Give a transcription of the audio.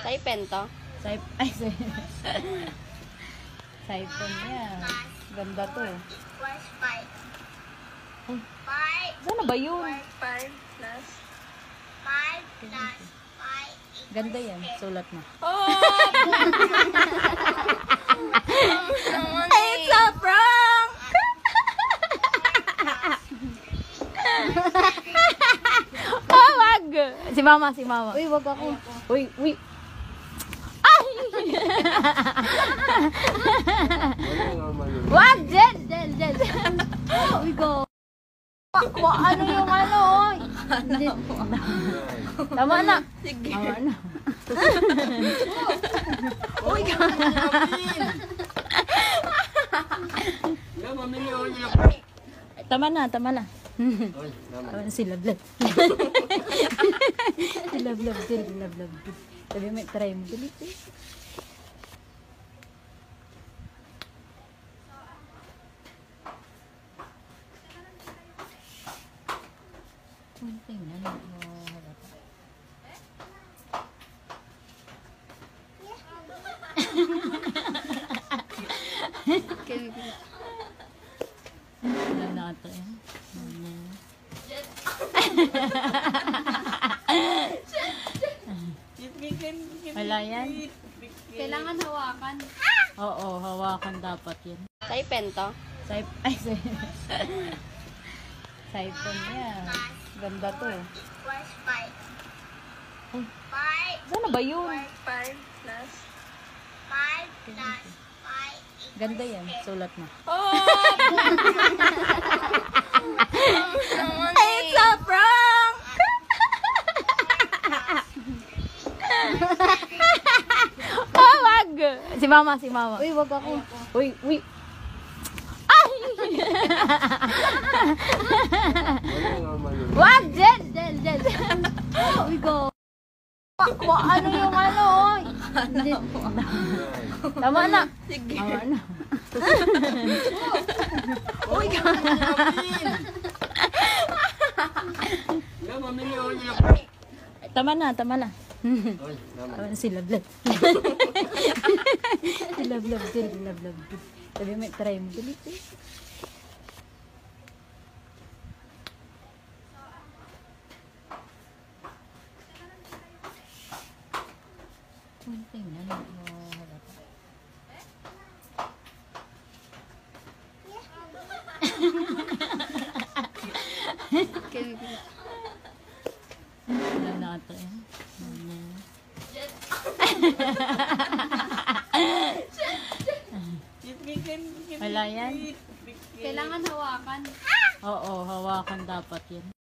Saipen to? Ay, Saipon yan. Ganda to. Ay, sana ba yun? 5 plus. Ganda yan. Sulat mo. It's a prank! Oh, wag! Si mama. Uy, wag ako. Uy. Wag! Jen! Uy, go. Ano yung ano? Hindi. Tama na. Sige. Tama na. Uy, Tama na. Tama na si Lablab. Si Lablab. Sabi mo, try mo. Galit eh. Tingnan mo. Wala natin. Wala yan. kailangan hawakan. Oo, hawakan dapat yan. Saipen to? Ay, Saipon yan. Ganda to. Ay, sana ba yun? 5 plus. Ganda yan. Sulat mo. It's a prank! Oh, wag! Si mama. Uy, wag ako. Uy. Ay! Wag! Jen! Uy, go. Ano yung ano? Hindi. Tama na. Sige. Tama na. Uy, Tama na. Tama na si Lablab. Si Lablab. Sabi mo, try mo. Galit eh. Tingnan mo. Wala natin. Wala yan. kailangan hawakan. Oo, hawakan dapat yan.